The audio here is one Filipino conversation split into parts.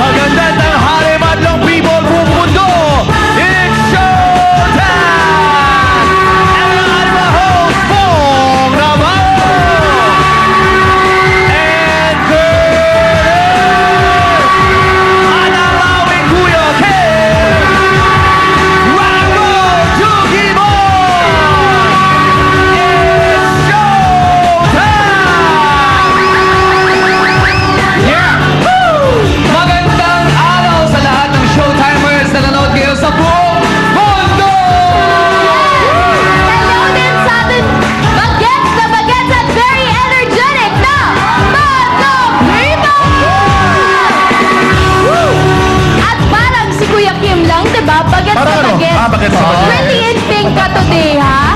Magandang tanghali, madlang people buong mundo. It's showtime! And I'm your host, Pong Navarro. And Curtis. Analawin Kuya Ken. Rocco Jugimon. It's showtime! Yeah! Magandang araw sa lahat ng Showtimers na nanood ngayon sa buong mundo! Hello din sa ating bagets na bagets at very energetic na Madlang People! At parang si Kuya Kim lang, diba? Bagets na Parang ano? bagets. Bagets na bagets. Pretty in pink ka today, ha?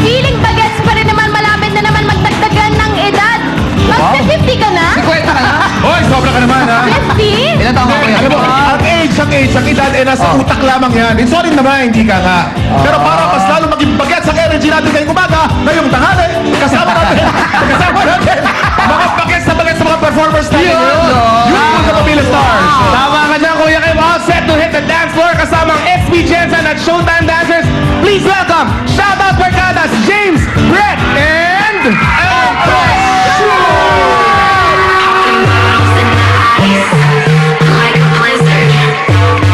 Feeling bagets pa rin naman, malapit na naman magdagdagan ng edad. Mag-50 ka na? Kwenta ka na? Hoy, sobra ka naman ha. 50? Ilan taon ka kuya? Alam mo, ang edad ay nasa utak lamang yan. Sorry naman, hindi ka nga. Pero para mas lalo maging bagets ang energy natin ngayong umaga, ngayong tanghali, kasama natin mga bagets na mga performers natin Yun, ngayon. no? Beautiful sa Pamilya Stars. Tama ka dyan, Kuya Kim. All set to hit the dance floor kasamang SB Jensen at Showtime Dancers. Please welcome, shout out Barkadas, James, Brett, and Empress. Like a blizzard.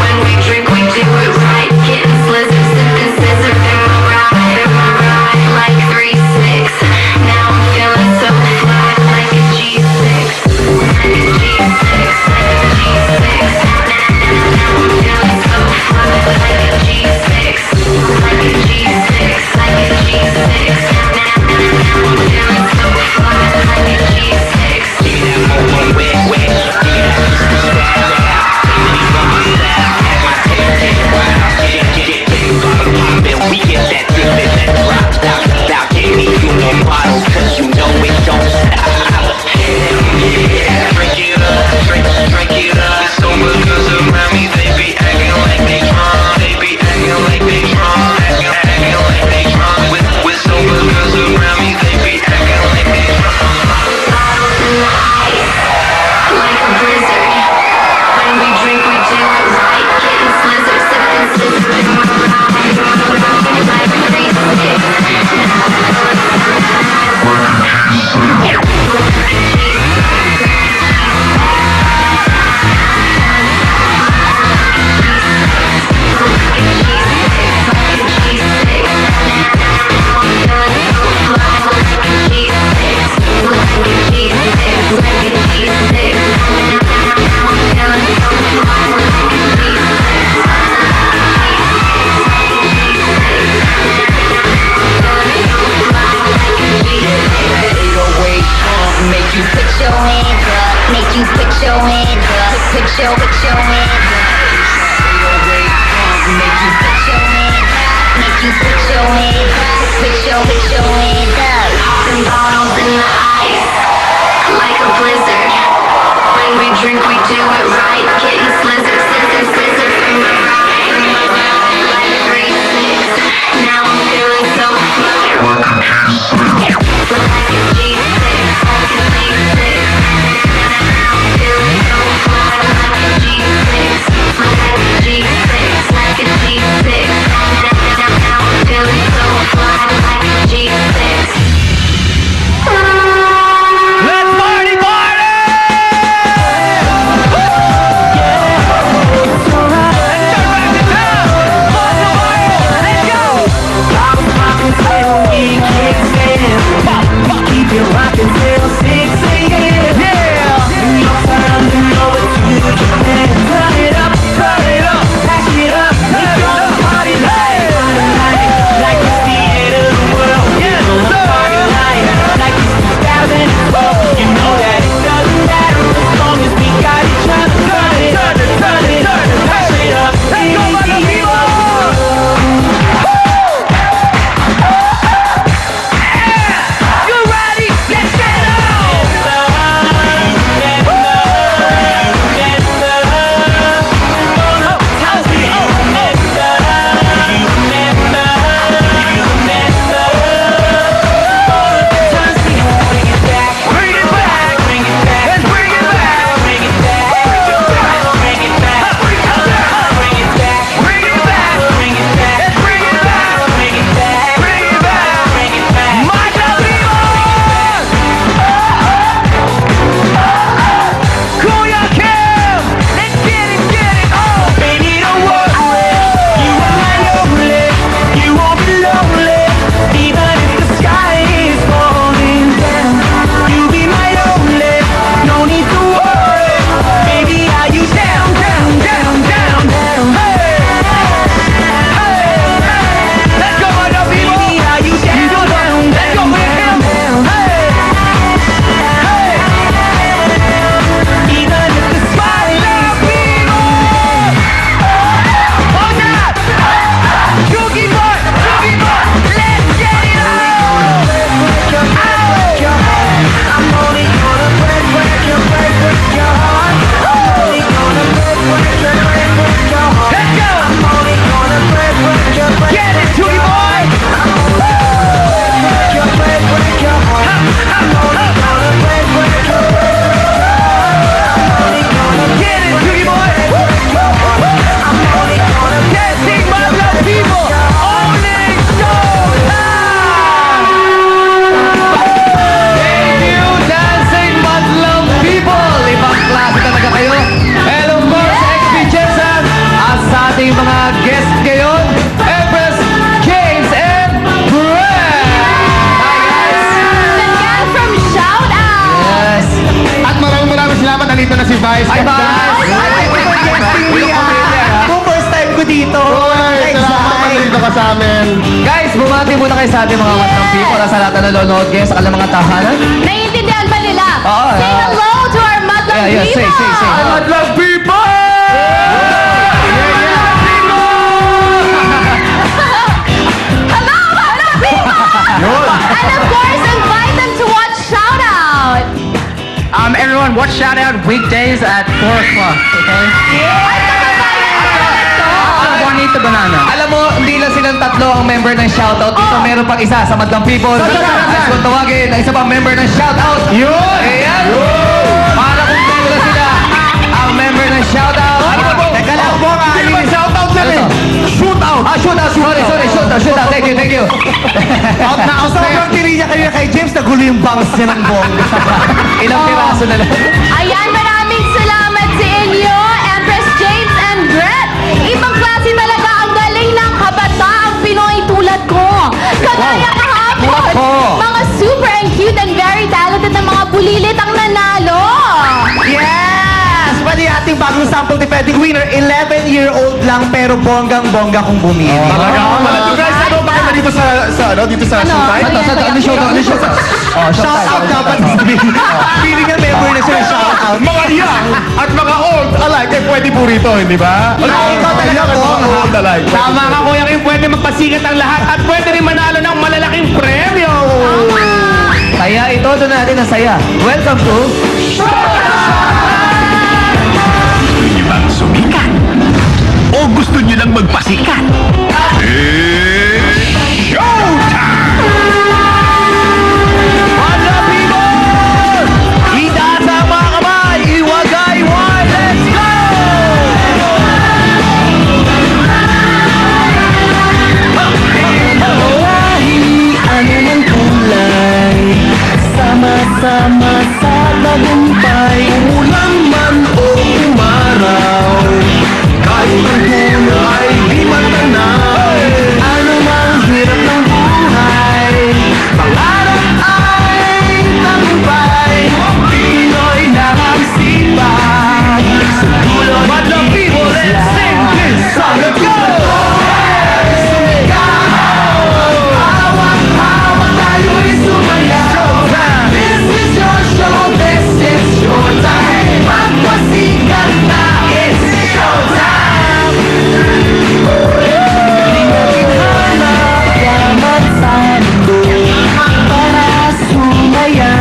When we drink, we do it right. Getting slizzard, sipping scissor. Feel my ride like 3-6. Now I'm feeling so fly like a G6. Like a G6, like a G6. Now I'm feeling so fly like a G6. Like a G6, like a G6. Now I'm feeling so fly like a G6. We get that thing that drops out. Now give me two more bottles, cause you know it don't stop. Yeah, drink it up, drink it up. Sober girls around me, they be acting like they drunk. They be acting like they drunk. Acting like they drunk. With sober girls around me, they be acting like they drunk. Bottles in the ice, like a blizzard. When we drink, we do it right. Getting slizzard, sipping scissor. Like 808 make you Put your hands up, make you put your hands up, put your hands up. 808 make you Put your hands up, make you put your hands up, put your hands up. Popping bottles in the ice, like a blizzard. When we drink, we do it right. Getting slizzard, scissor, scissor from my ride. Like 3-6, now I'm feeling so fly. Like a G6, like a G6. Now I'm feeling so fly. Like a G6, like a G6, like a G6. Now I'm feeling so fly. Like a G6. Let's party, party! You ready? Let's get it on! Vice. Hi, Vice! Kung first time ko dito. Salamat naman dito ka sa amin. Guys, bumati muna kayo sa ating mga matang people at sa lahat na nanonood ngayon sa kanilang mga tahanan. Naiintindihan ba nila? Oo, Say oo. hello to our Madlang Yeah, say. Madlang people! Hello, Madlang people! And of course, invite them to watch Shoutout. Everyone, watch Shoutout weekdays at 4 o'clock, okay? Juanito Banana. Alam mo, hindi lang silang tatlo ang member ng Shoutout. Dito meron pang isa sa Madlang People. Guys, kung tawagin, ang isa pang member ng Shoutout. Yun! Ayan! Para kung sino sila ang member ng Shoutout. Teka lang po nga. Hindi ba shoutout yan eh? Shootout! Shootout. Shootout. Thank you. Out na out. Sobrang tiriya kayo kay James. Nagulo yung bangs niya ng bongga. Ilang piraso na lang. Ayan, maraming salamat sa inyo, Empress James and Brett. Ibang klase talaga ang galing ng kabataang Pinoy tulad ko. Kagaya kahapon, Wow. mga super and cute and very talented na mga bulilit ang nanalo. Yes! Pati ating bagong sample defending winner, 11-year-old lang pero bonggang-bongga kung bumili. Talaga ako. Malat yung guys, ano? Bakit na dito sa showtime? Ano shootout? Shout out dapat. Feeling nga member na siya, shout out. Mga young at mga old alike, eh pwede po rito, hindi ba? Ikaw talaga Young at po. mga old alike. Tama ka, Kuya Kim. Pwede magpasikat ang lahat at pwede rin manalo ng malalaking premyo. Kaya ito, doon natin ang saya. Welcome to Gusto niyo bang sumikat? O gusto niyo lang magpasikat? Showtime! Madlang People! Itaas ang mga kamay! Iwagay one! Let's go! Ano mang kulay, sama-sama sa tagumpay. Ulan man o umaraw, kahit ang puno ay di matanaw. Ano mang hirap ng buhay, pangarap ay tagumpay. Pinoy na ang sipag, sa dulo Madlang People, let's sing this song. Let's go! Tayo'y sumayaw. This is your show, this is your time. Magpasikat na, it's showtime. Hindi natin hanap yaman sa mundo para sumaya.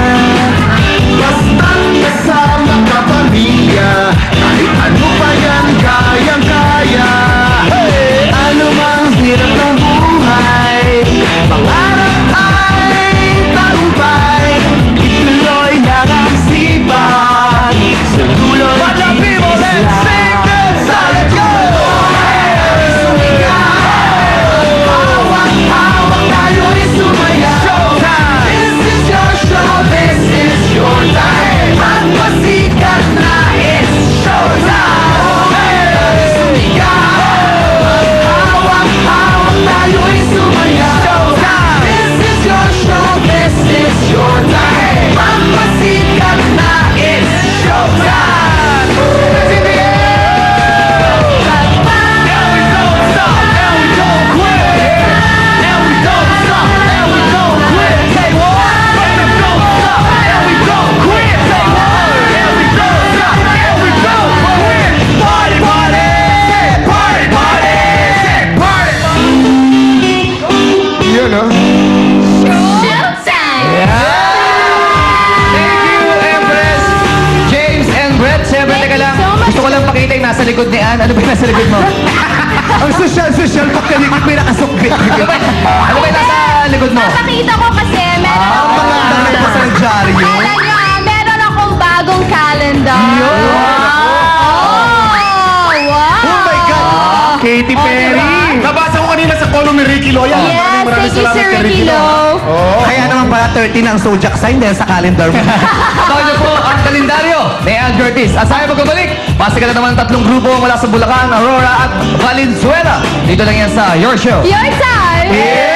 Basta't kasama kapamilya, kahit ano pa yan kayang-kaya. Ano mang hirap ng buhay, pangarap ay tagumpay. Ituloy na ang sipag, sa dulo Madlang People, let's sing this song. Let's go! Hawak-hawak tayo'y sumaya. Showtime! This is your show, this is your time. Magpasikat na, it's showtime. Hawak-hawak tayo'y sumaya. Showtime! This is your show, this is your time. Magpasikat na, it's showtime. Yun, no? Showtime! Thank you, Empress, James and Brett. Siyempre, Thank teka you lang. so much. Gusto ko lang pakita yung nasa likod ni Ann. Ano ba yung nasa likod mo? Ang social, pagkalikod may nakasukbit. Ano ba yung nasa likod mo? Napakita ko kasi meron Ang akong... maganda na po sa dyaryo. Alam nyo, meron akong bagong calendar. Wow! Oh my God! Katy Perry! diba? Nabasa ko kanina sa column ni Ricky Loya. Yes, thank you, Sir Ricky Lo. Kaya naman pala 13 ang zodiac sign dahil sa calendar mo. Abangan niyo po ang kalendaryo ni Ann Curtis. At sa'yo magbabalik, pasikat na naman tatlong grupo mula sa Bulacan, Aurora at Valenzuela. Dito lang yan sa Your Show. Your time!